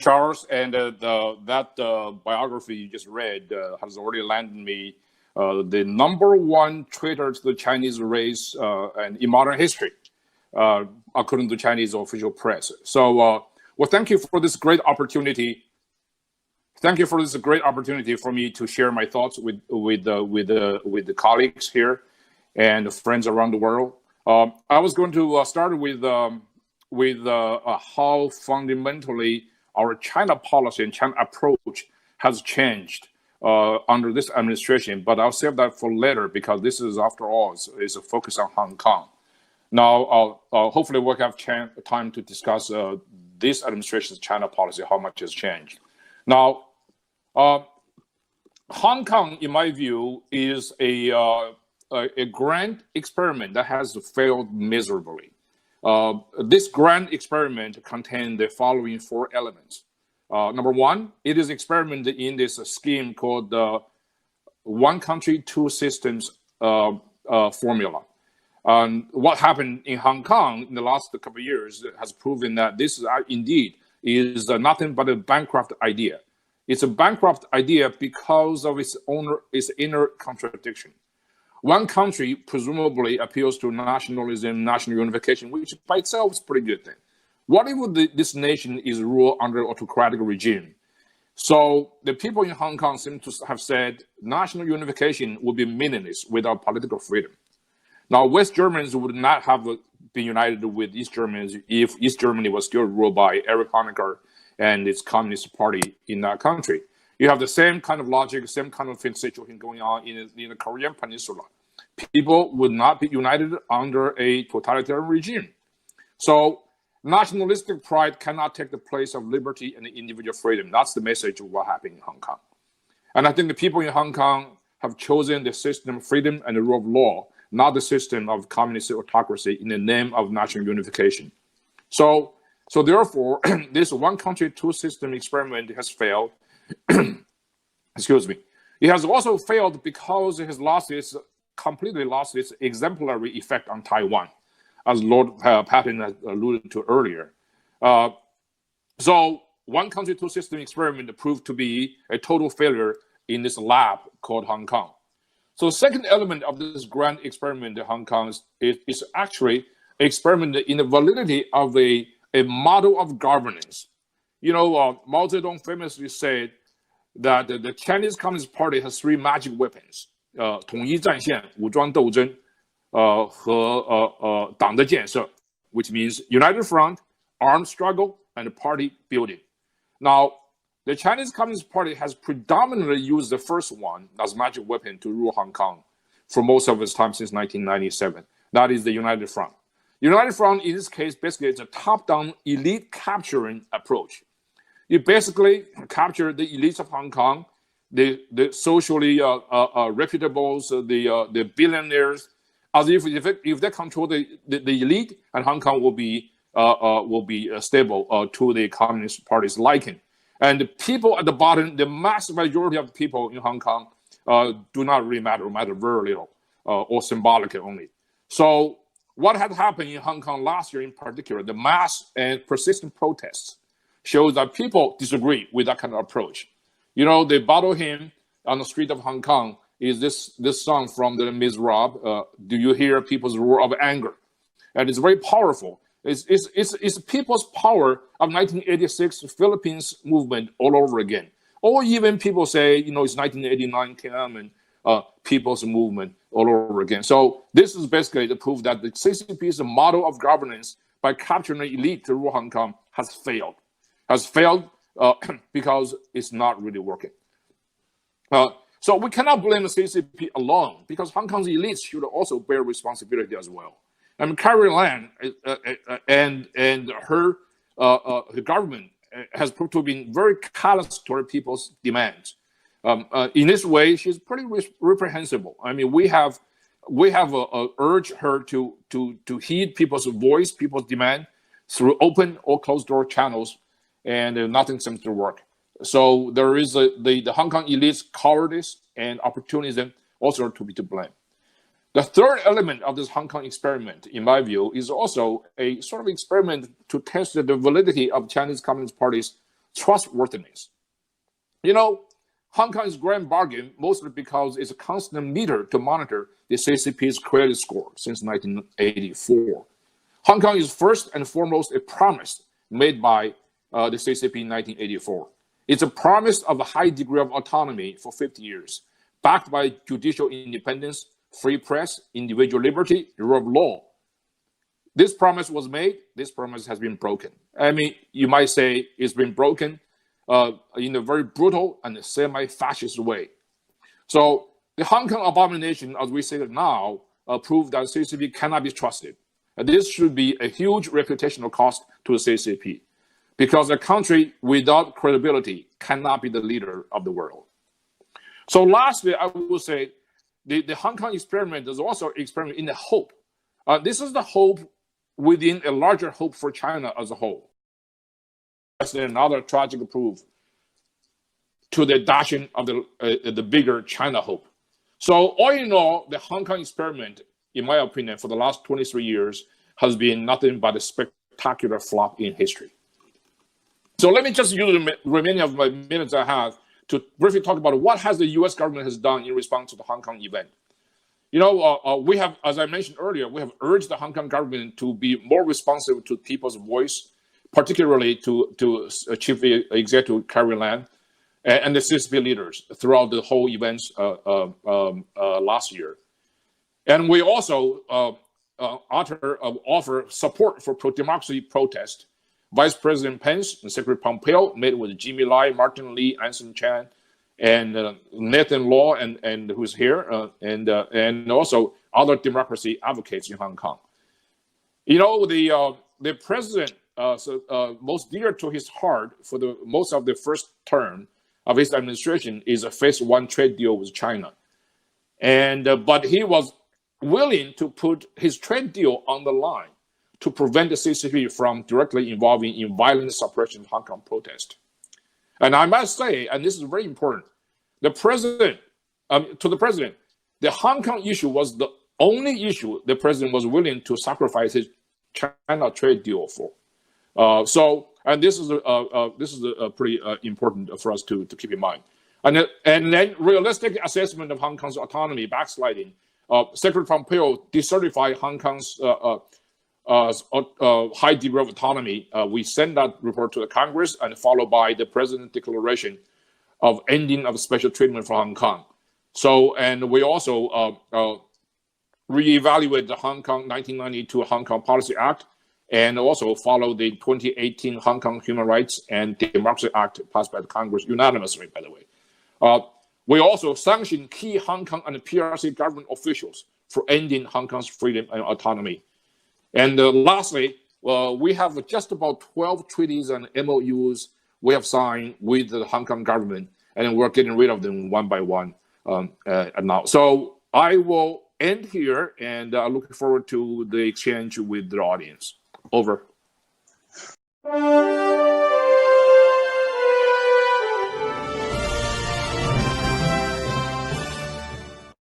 Charles, and that biography you just read has already landed me the #1 traitor to the Chinese race and in modern history, according to Chinese official press. So, well, thank you for this great opportunity. Thank you for this great opportunity for me to share my thoughts with the colleagues here and friends around the world. I was going to start with how fundamentally our China policy and China approach has changed under this administration, but I'll save that for later because this is, after all, is a focus on Hong Kong. Now, hopefully we'll have time to discuss this administration's China policy, how much has changed. Now, Hong Kong, in my view, is a grand experiment that has failed miserably. This grand experiment contains the following 4 elements. Number 1, it is experiment in this scheme called the one country, 2 systems formula. What happened in Hong Kong in the last couple of years has proven that this indeed is nothing but a bankrupt idea. It's a bankrupt idea because of its inner contradiction. One country presumably appeals to nationalism, national unification, which by itself is a pretty good thing. What if this nation is ruled under an autocratic regime? So the people in Hong Kong seem to have said national unification would be meaningless without political freedom. Now, West Germans would not have been united with East Germans if East Germany was still ruled by Erich Honecker and its Communist Party in that country. You have the same kind of logic, same kind of situation going on in the Korean Peninsula. People would not be united under a totalitarian regime. So nationalistic pride cannot take the place of liberty and individual freedom. That's the message of what happened in Hong Kong. And I think the people in Hong Kong have chosen the system of freedom and the rule of law, not the system of communist autocracy in the name of national unification. So therefore, this one country, 2 system experiment has failed. Excuse me. It has also failed because it has completely lost its exemplary effect on Taiwan, as Lord Patton has alluded to earlier. So one country, 2 system experiment proved to be a total failure in this lab called Hong Kong. So the second element of this grand experiment in Hong Kong is actually an experiment in the validity of a model of governance. You know, Mao Zedong famously said that the Chinese Communist Party has 3 magic weapons: 统一战线、武装斗争，和党的建设, which means united front, armed struggle, and party building. Now, the Chinese Communist Party has predominantly used the first one as magic weapon to rule Hong Kong for most of its time since 1997. That is the United Front. United Front, in this case, basically it's a top-down elite capturing approach. You basically capture the elites of Hong Kong, the socially reputables, the billionaires, as if they control the elite, and Hong Kong will be stable to the Communist Party's liking. And the people at the bottom, the mass majority of people in Hong Kong, do not really matter very little, or symbolic only. So what had happened in Hong Kong last year in particular, the mass and persistent protests, shows that people disagree with that kind of approach. You know, the battle hymn on the street of Hong Kong is this song from the Ms. Rob, Do You Hear People's Roar of Anger? And it's very powerful. It's people's power of 1986 Philippines movement all over again. Or even people say, you know, it's 1989 Tiananmen people's movement all over again. So this is basically the proof that the CCP's model of governance by capturing the elite to rule Hong Kong has failed. Because it's not really working. So we cannot blame the CCP alone, because Hong Kong's elites should also bear responsibility as well. I mean, Carrie Lam and her government has proved to have been very callous toward people's demands. In this way, she's pretty reprehensible. I mean, we have urged her to heed people's voice, people's demand through open or closed door channels, and nothing seems to work. So there is the Hong Kong elites' cowardice and opportunism also to be to blame. The third element of this Hong Kong experiment, in my view, is also a sort of experiment to test the validity of Chinese Communist Party's trustworthiness. You know, Hong Kong is a grand bargain mostly because it's a constant meter to monitor the CCP's credit score since 1984. Hong Kong is first and foremost a promise made by the CCP in 1984. It's a promise of a high degree of autonomy for 50 years, backed by judicial independence, free press, individual liberty, the rule of law. This promise was made. This promise has been broken. I mean, you might say it's been broken in a very brutal and semi-fascist way. So the Hong Kong abomination, as we say it now, proved that CCP cannot be trusted. And this should be a huge reputational cost to the CCP, because a country without credibility cannot be the leader of the world. So lastly, I will say the Hong Kong experiment is also an experiment in the hope. This is the hope within a larger hope for China as a whole. That's another tragic proof to the adoption of the bigger China hope. So all in all, the Hong Kong experiment, in my opinion, for the last 23 years has been nothing but a spectacular flop in history. So let me just use the remaining of my minutes I have to briefly talk about what has the U.S. government has done in response to the Hong Kong event. You know, we have, as I mentioned earlier, we have urged the Hong Kong government to be more responsive to people's voice, particularly to Chief Executive Carrie Lam and the CCP leaders throughout the whole events last year. And we also offer support for pro-democracy protest. Vice President Pence and Secretary Pompeo met with Jimmy Lai, Martin Lee, Anson Chan, and Nathan Law, and who's here, and also other democracy advocates in Hong Kong. You know, the president, most dear to his heart for the most of the first term of his administration is a phase one trade deal with China, and but he was willing to put his trade deal on the line to prevent the CCP from directly involving in violent suppression of Hong Kong protest. And I must say, and this is very important, the president, the Hong Kong issue was the only issue the president was willing to sacrifice his China trade deal for. And this is a pretty important for us to keep in mind. And then realistic assessment of Hong Kong's autonomy backsliding. Secretary Pompeo decertified Hong Kong's high degree of autonomy. We sent that report to the Congress and followed by the president's declaration of ending of special treatment for Hong Kong. So, and we also reevaluate the Hong Kong 1992 Hong Kong Policy Act and also follow the 2018 Hong Kong Human Rights and Democracy Act passed by the Congress unanimously, by the way. We also sanctioned key Hong Kong and PRC government officials for ending Hong Kong's freedom and autonomy. And lastly, we have just about 12 treaties and MOUs we have signed with the Hong Kong government, and we're getting rid of them one by one now. So I will end here, and I'm looking forward to the exchange with the audience. Over.